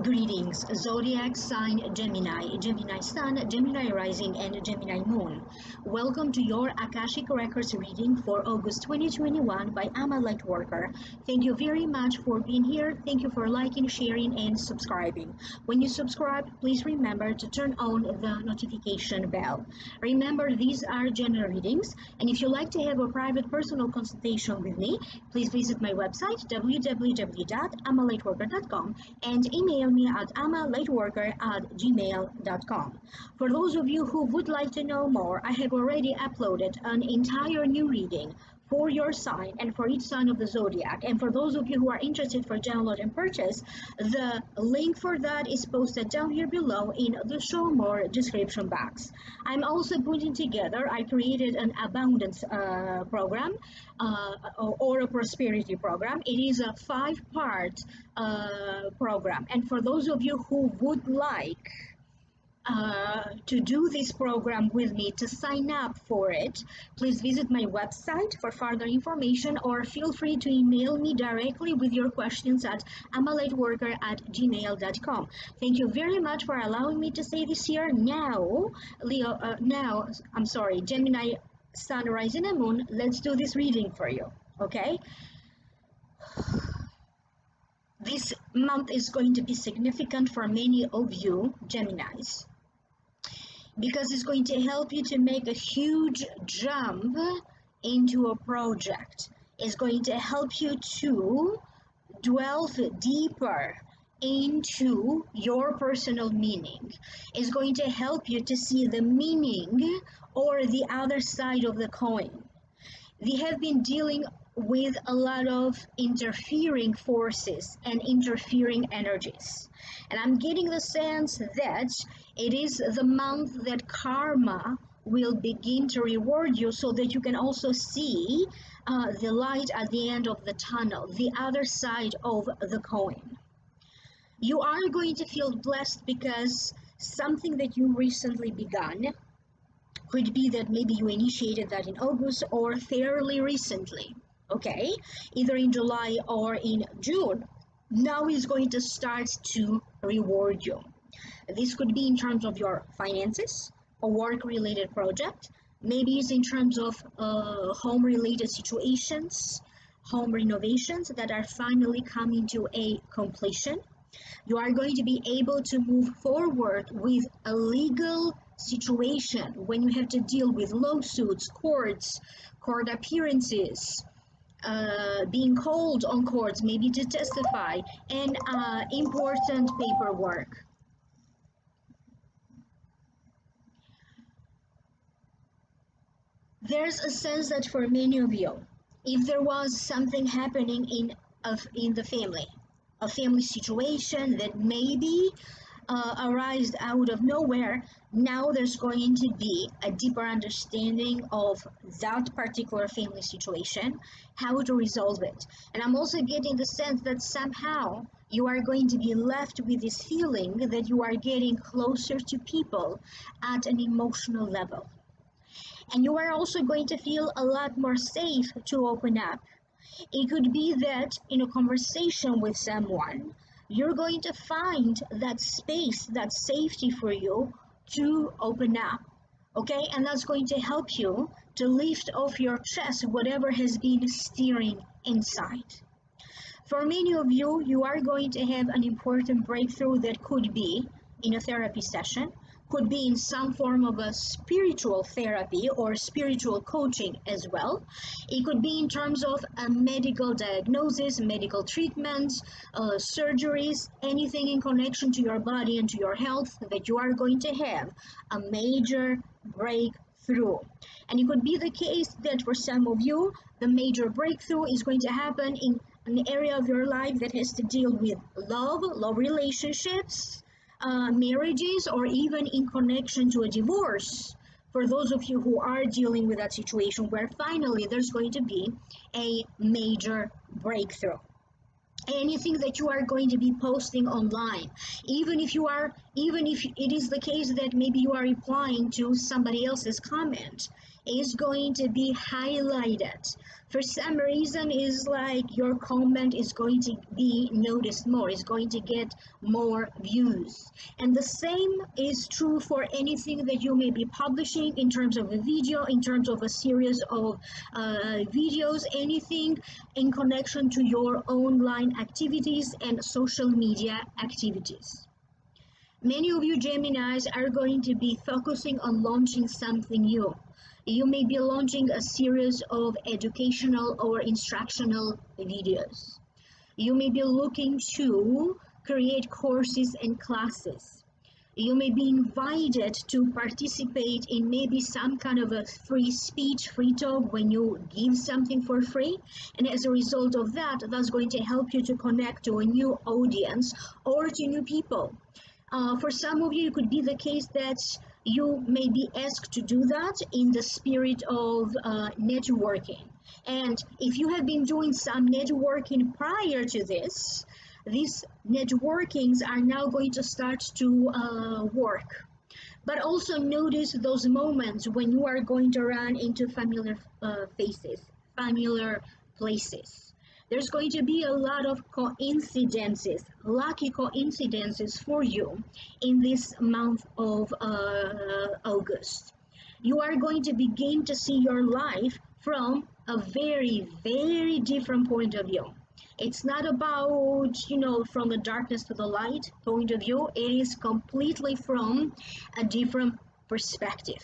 Greetings, Zodiac sign Gemini, Gemini Sun, Gemini Rising, and Gemini Moon. Welcome to your Akashic Records reading for August 2021 by amalightworker. Thank you very much for being here. Thank you for liking, sharing, and subscribing. When you subscribe, please remember to turn on the notification bell. Remember, these are general readings, and if you like to have a private personal consultation with me, please visit my website www.amalightworker.com and email me at amalightworker@gmail.com. For those of you who would like to know more, I have already uploaded an entire new reading for your sign and for each sign of the zodiac. And for those of you who are interested for download and purchase, the link for that is posted down here below in the show more description box. I'm also putting together, I created an abundance program or a prosperity program. It is a 5-part program, and for those of you who would like to do this program with me, to sign up for it, please visit my website for further information, or feel free to email me directly with your questions at amalightworker@gmail.com. Thank you very much for allowing me to say this here. Now, Gemini, Sun, Rising, and Moon, let's do this reading for you, okay? This month is going to be significant for many of you, Geminis, because it's going to help you to make a huge jump into a project. It's going to help you to delve deeper into your personal meaning. It's going to help you to see the meaning or the other side of the coin. They have been dealing with a lot of interfering forces and interfering energies. And I'm getting the sense that it is the month that karma will begin to reward you, so that you can also see the light at the end of the tunnel, the other side of the coin. You are going to feel blessed because something that you recently begun, could be that maybe you initiated that in August or fairly recently, okay, either in July or in June, now is going to start to reward you. This could be in terms of your finances, a work-related project, maybe it's in terms of home-related situations, home renovations that are finally coming to a completion. You are going to be able to move forward with a legal situation when you have to deal with lawsuits, courts, court appearances, being called on courts, maybe to testify, and important paperwork. There's a sense that for many of you, if there was something happening in the family, a family situation that maybe arised out of nowhere, now there's going to be a deeper understanding of that particular family situation, how to resolve it. And I'm also getting the sense that somehow you are going to be left with this feeling that you are getting closer to people at an emotional level. And you are also going to feel a lot more safe to open up. It could be that in a conversation with someone, you're going to find that space, that safety for you to open up, okay? And that's going to help you to lift off your chest whatever has been stirring inside. For many of you, you are going to have an important breakthrough that could be in a therapy session, could be in some form of a spiritual therapy or spiritual coaching as well. It could be in terms of a medical diagnosis, medical treatments, surgeries, anything in connection to your body and to your health, that you are going to have a major breakthrough. And it could be the case that for some of you, the major breakthrough is going to happen in an area of your life that has to deal with love relationships, marriages, or even in connection to a divorce. For those of you who are dealing with that situation where finally there's going to be a major breakthrough. Anything that you are going to be posting online, even if you are even if it is the case that maybe you are replying to somebody else's comment, is going to be highlighted. For some reason, is like your comment is going to be noticed more, is going to get more views. And the same is true for anything that you may be publishing in terms of a video, in terms of a series of videos, anything in connection to your online activities and social media activities. Many of you Geminis are going to be focusing on launching something new. You may be launching a series of educational or instructional videos. You may be looking to create courses and classes. You may be invited to participate in maybe some kind of a free speech, free talk when you give something for free. And as a result of that, that's going to help you to connect to a new audience or to new people. For some of you, it could be the case that you may be asked to do that in the spirit of networking. And if you have been doing some networking prior to this, these networkings are now going to start to work. But also notice those moments when you are going to run into familiar faces, familiar places. There's going to be a lot of coincidences, lucky coincidences for you in this month of August. You are going to begin to see your life from a very, very different point of view. It's not about, from the darkness to the light point of view. It is completely from a different perspective.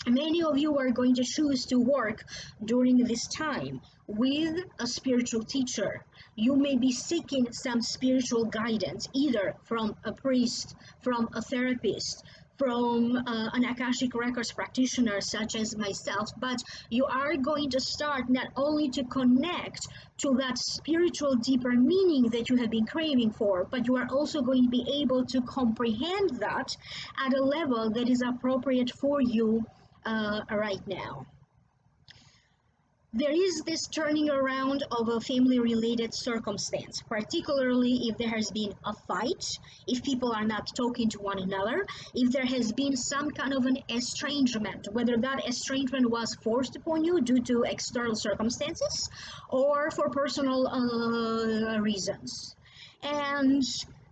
Many of you are going to choose to work during this time with a spiritual teacher. You may be seeking some spiritual guidance, either from a priest, from a therapist, from an Akashic Records practitioner such as myself, but you are going to start not only to connect to that spiritual deeper meaning that you have been craving for, but you are also going to be able to comprehend that at a level that is appropriate for you right now. There is this turning around of a family-related circumstance, particularly if there has been a fight, if people are not talking to one another, if there has been some kind of an estrangement, whether that estrangement was forced upon you due to external circumstances or for personal reasons. And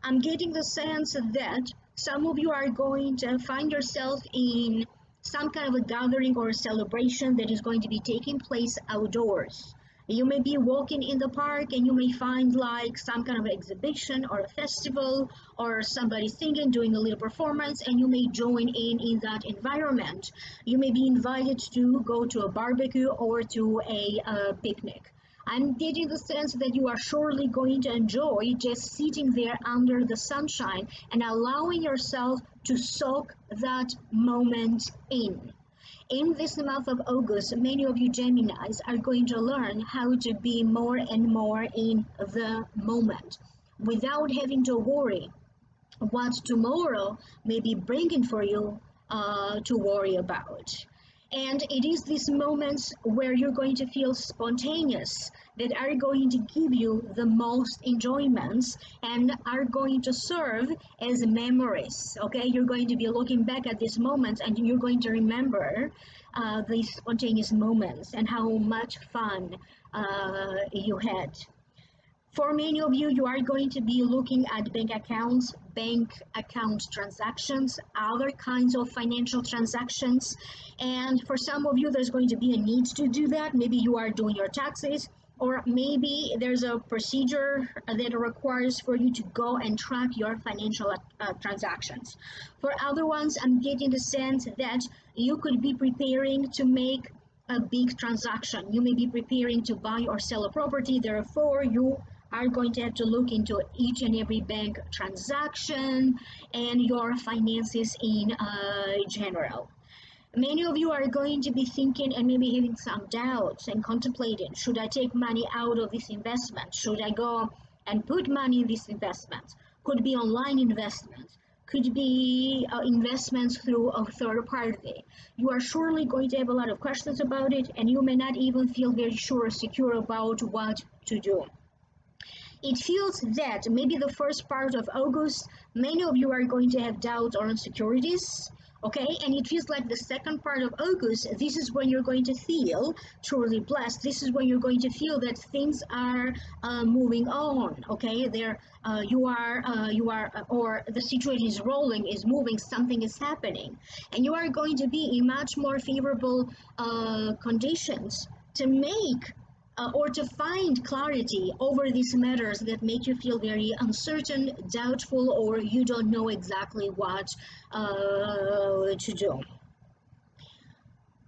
I'm getting the sense that some of you are going to find yourself in some kind of a gathering or a celebration that is going to be taking place outdoors. You may be walking in the park and you may find like some kind of exhibition or a festival or somebody singing, doing a little performance, and you may join in that environment. You may be invited to go to a barbecue or to a picnic. I'm getting the sense that you are surely going to enjoy just sitting there under the sunshine and allowing yourself to soak that moment in. In this month of August, many of you Geminis are going to learn how to be more and more in the moment without having to worry what tomorrow may be bringing for you to worry about. And it is these moments where you're going to feel spontaneous that are going to give you the most enjoyments and are going to serve as memories. Okay, you're going to be looking back at these moments and you're going to remember these spontaneous moments and how much fun you had. For many of you, you are going to be looking at bank account transactions, other kinds of financial transactions. And for some of you, there's going to be a need to do that. Maybe you are doing your taxes, or maybe there's a procedure that requires for you to go and track your financial transactions. For other ones, I'm getting the sense that you could be preparing to make a big transaction. You may be preparing to buy or sell a property, therefore you are going to have to look into each and every bank transaction and your finances in general. Many of you are going to be thinking and maybe having some doubts and contemplating, should I take money out of this investment? Should I go and put money in this investment? Could be online investments, could be investments through a third party. You are surely going to have a lot of questions about it, and you may not even feel very sure or secure about what to do. It feels that maybe the first part of August, many of you are going to have doubts or insecurities. Okay, and it feels like the second part of August, this is when you're going to feel truly blessed. This is when you're going to feel that things are moving on. Okay, or the situation is rolling, is moving, something is happening, and you are going to be in much more favorable conditions to make or to find clarity over these matters that make you feel very uncertain, doubtful, or you don't know exactly what to do.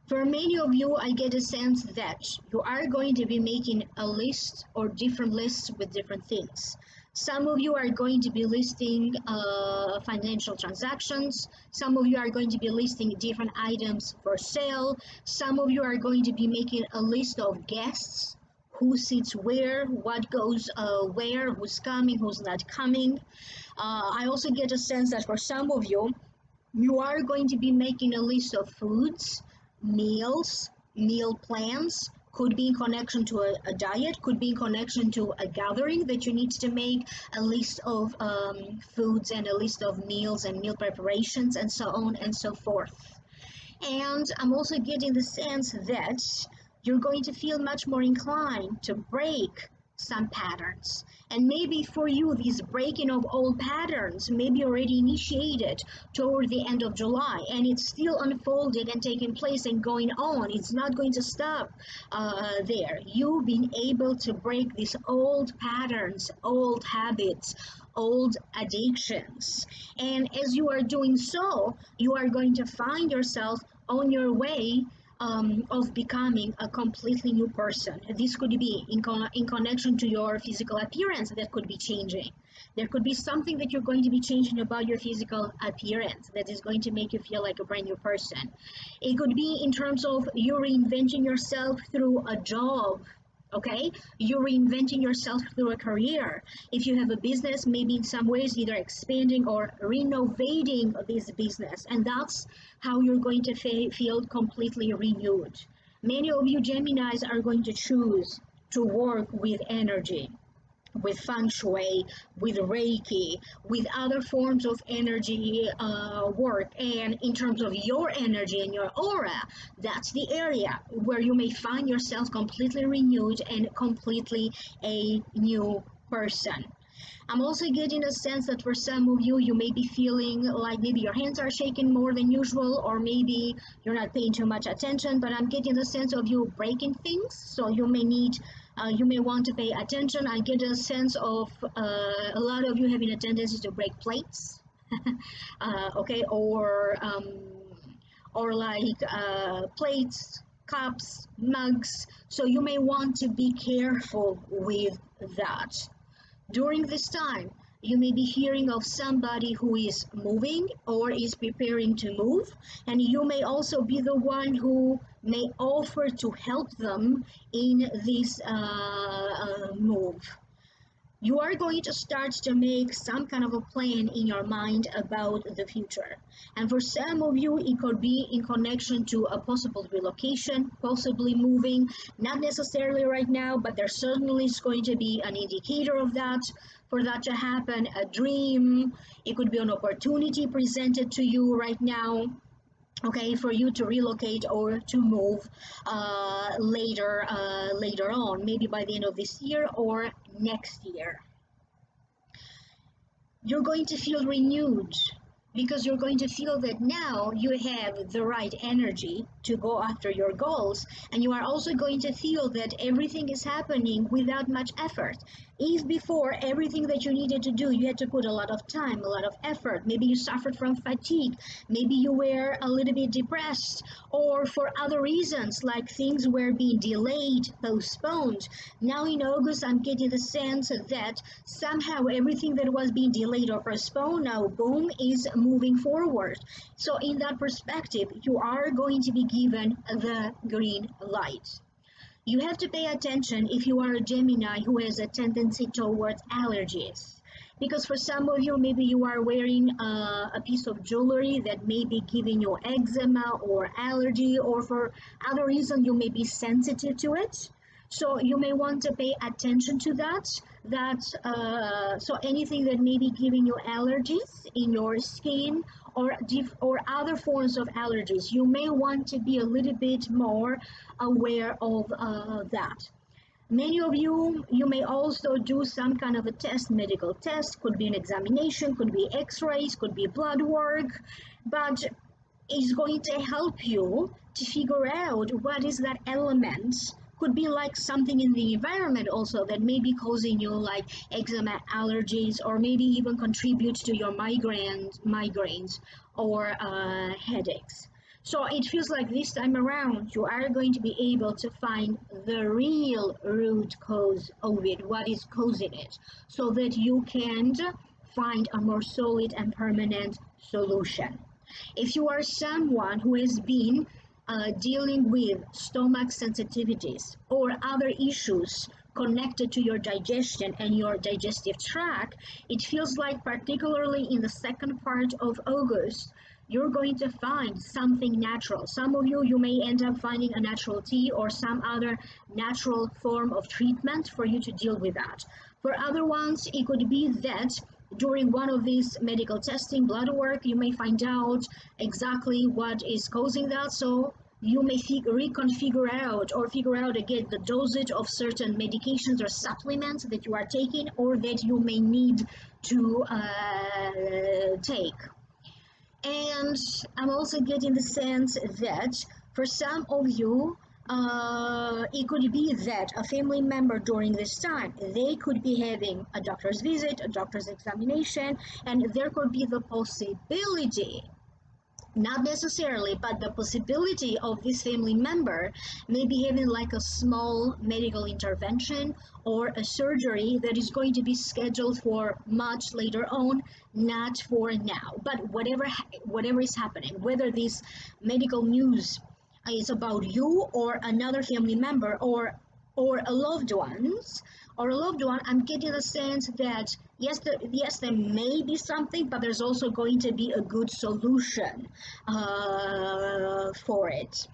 For many of you, I get a sense that you are going to be making a list or different lists with different things. Some of you are going to be listing financial transactions. Some of you are going to be listing different items for sale. Some of you are going to be making a list of guests, who sits where, what goes where, who's coming, who's not coming. I also get a sense that for some of you, you are going to be making a list of foods, meals, meal plans, could be in connection to a diet, could be in connection to a gathering that you need to make a list of foods and a list of meals and meal preparations and so on and so forth. And I'm also getting the sense that you're going to feel much more inclined to break some patterns. And maybe for you, this breaking of old patterns may be already initiated toward the end of July, and it's still unfolding and taking place and going on. It's not going to stop there. You've been able to break these old patterns, old habits, old addictions. And as you are doing so, you are going to find yourself on your way of becoming a completely new person. This could be in connection to your physical appearance that could be changing. There could be something that you're going to be changing about your physical appearance that is going to make you feel like a brand new person. It could be in terms of you reinventing yourself through a job. Okay, you're reinventing yourself through a career. If you have a business, maybe in some ways either expanding or renovating this business, and that's how you're going to feel completely renewed. Many of you Geminis are going to choose to work with energy, with feng shui, with reiki, with other forms of energy work. And in terms of your energy and your aura, that's the area where you may find yourself completely renewed and completely a new person. I'm also getting a sense that for some of you, you may be feeling like maybe your hands are shaking more than usual, or maybe you're not paying too much attention, but I'm getting the sense of you breaking things. So you may want to pay attention. I get a sense of a lot of you having a tendency to break plates, okay, or like plates, cups, mugs. So you may want to be careful with that. During this time, you may be hearing of somebody who is moving or is preparing to move, and you may also be the one who may offer to help them in this move. You are going to start to make some kind of a plan in your mind about the future. And for some of you, it could be in connection to a possible relocation, possibly moving, not necessarily right now, but there certainly is going to be an indicator of that. For that to happen, a dream, it could be an opportunity presented to you right now, okay, for you to relocate or to move later on, maybe by the end of this year or next year. You're going to feel renewed because you're going to feel that now you have the right energy to go after your goals, and you are also going to feel that everything is happening without much effort. If before, everything that you needed to do, you had to put a lot of time, a lot of effort, maybe you suffered from fatigue, maybe you were a little bit depressed, or for other reasons, like things were being delayed, postponed. Now in August, I'm getting the sense that somehow everything that was being delayed or postponed now, boom, is moving forward. So in that perspective, you are going to be given the green light. You have to pay attention if you are a Gemini who has a tendency towards allergies. Because for some of you, maybe you are wearing a piece of jewelry that may be giving you eczema or allergy, or for other reason you may be sensitive to it. So you may want to pay attention to that. So anything that may be giving you allergies in your skin or other forms of allergies, you may want to be a little bit more aware of that. Many of you may also do some kind of a test, medical test, could be an examination, could be x-rays, could be blood work, but it's going to help you to figure out what is that element. Could be like something in the environment also that may be causing you like eczema, allergies, or maybe even contribute to your migraines or headaches. So it feels like this time around you are going to be able to find the real root cause of it, what is causing it, so that you can find a more solid and permanent solution. If you are someone who has been dealing with stomach sensitivities or other issues connected to your digestion and your digestive tract, it feels like particularly in the second part of August, you're going to find something natural. Some of you may end up finding a natural tea or some other natural form of treatment for you to deal with that. For other ones, it could be that during one of these medical testing, blood work, you may find out exactly what is causing that. So you may reconfigure out or figure out again the dosage of certain medications or supplements that you are taking or that you may need to take. And I'm also getting the sense that for some of you, it could be that a family member during this time, they could be having a doctor's visit, a doctor's examination, and there could be the possibility, not necessarily, but the possibility of this family member maybe having like a small medical intervention or a surgery that is going to be scheduled for much later on, not for now. But whatever is happening, whether this medical news is about you or another family member or a loved one, I'm getting the sense that yes, there may be something, but there's also going to be a good solution for it.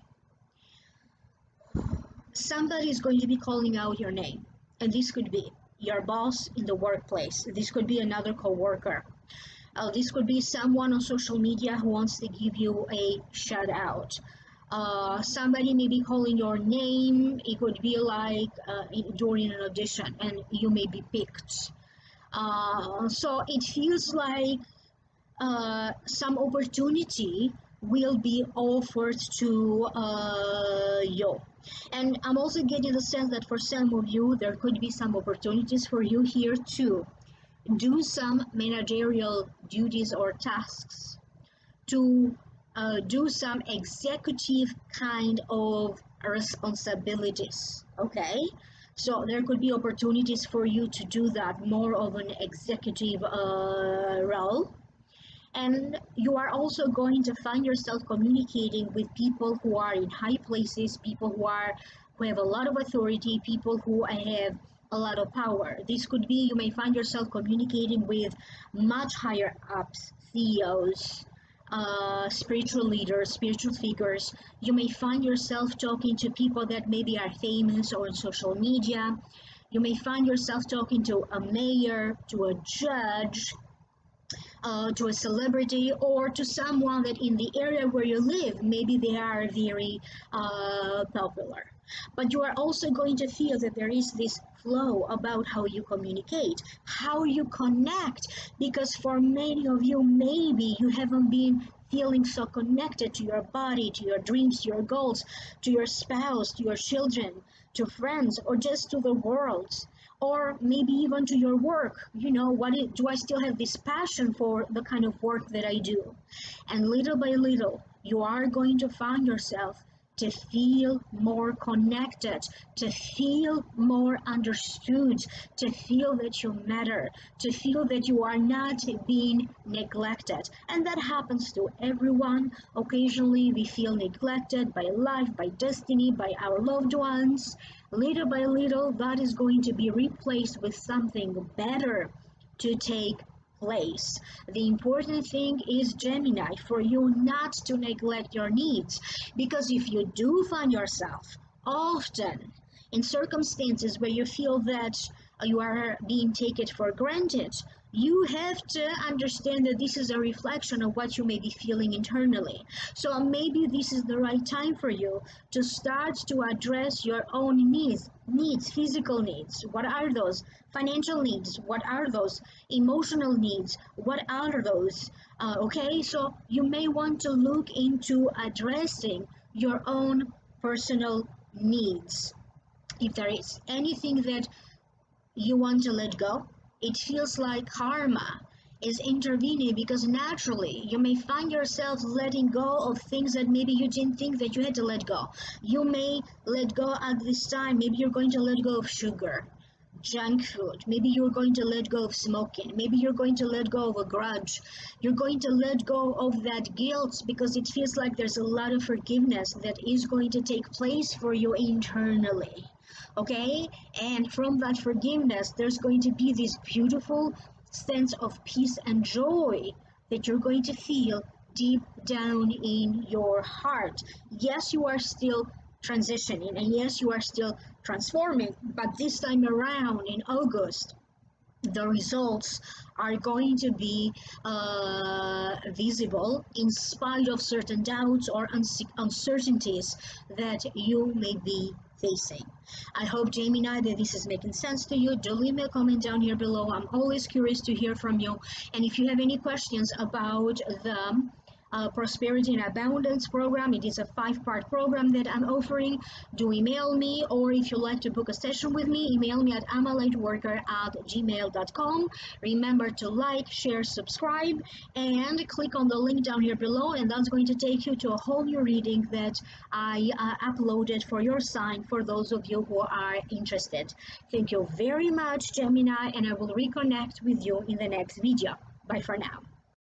Somebody is going to be calling out your name, and this could be your boss in the workplace. This could be another coworker. This could be someone on social media who wants to give you a shout out. Somebody may be calling your name. It could be like during an audition and you may be picked. So it feels like some opportunity will be offered to you. And I'm also getting the sense that for some of you, there could be some opportunities for you here to do some managerial duties or tasks, to do some executive kind of responsibilities, okay? So there could be opportunities for you to do that, more of an executive role. And you are also going to find yourself communicating with people who are in high places, people who have a lot of authority, people who have a lot of power. This could be, you may find yourself communicating with much higher ups, CEOs, spiritual leaders, spiritual figures. You may find yourself talking to people that maybe are famous or on social media. You may find yourself talking to a mayor, to a judge, to a celebrity, or to someone that in the area where you live, maybe they are very popular. But you are also going to feel that there is this flow about how you communicate, how you connect, because for many of you, maybe you haven't been feeling so connected to your body, to your dreams, to your goals, to your spouse, to your children, to friends, or just to the world, or maybe even to your work. You know, do I still have this passion for the kind of work that I do? And little by little, you are going to find yourself to feel more connected, to feel more understood, to feel that you matter, to feel that you are not being neglected. And that happens to everyone. Occasionally, we feel neglected by life, by destiny, by our loved ones. Little by little, that is going to be replaced with something better to take place. The important thing is, Gemini, for you not to neglect your needs, because if you do find yourself often in circumstances where you feel that you are being taken for granted, you have to understand that this is a reflection of what you may be feeling internally. So maybe this is the right time for you to start to address your own needs, physical needs. What are those? Financial needs. What are those? Emotional needs. What are those? Okay, so you may want to look into addressing your own personal needs. If there is anything that you want to let go, it feels like karma is intervening, because naturally you may find yourself letting go of things that maybe you didn't think that you had to let go. You may let go at this time. Maybe you're going to let go of sugar, junk food. Maybe you're going to let go of smoking. Maybe you're going to let go of a grudge. You're going to let go of that guilt, because it feels like there's a lot of forgiveness that is going to take place for you internally. Okay, and from that forgiveness there's going to be this beautiful sense of peace and joy that you're going to feel deep down in your heart. Yes, you are still transitioning, and yes, you are still transforming, but this time around in August, the results are going to be visible in spite of certain doubts or uncertainties that you may be facing. I hope, Gemini, that this is making sense to you. Do leave me a comment down here below. I'm always curious to hear from you. And if you have any questions about the Prosperity and Abundance program, it is a 5-part program that I'm offering. Do email me, or if you'd like to book a session with me, email me at amalightworker@gmail.com. Remember to like, share, subscribe, and click on the link down here below, and that's going to take you to a whole new reading that I uploaded for your sign, for those of you who are interested. Thank you very much, Gemini, and I will reconnect with you in the next video. Bye for now.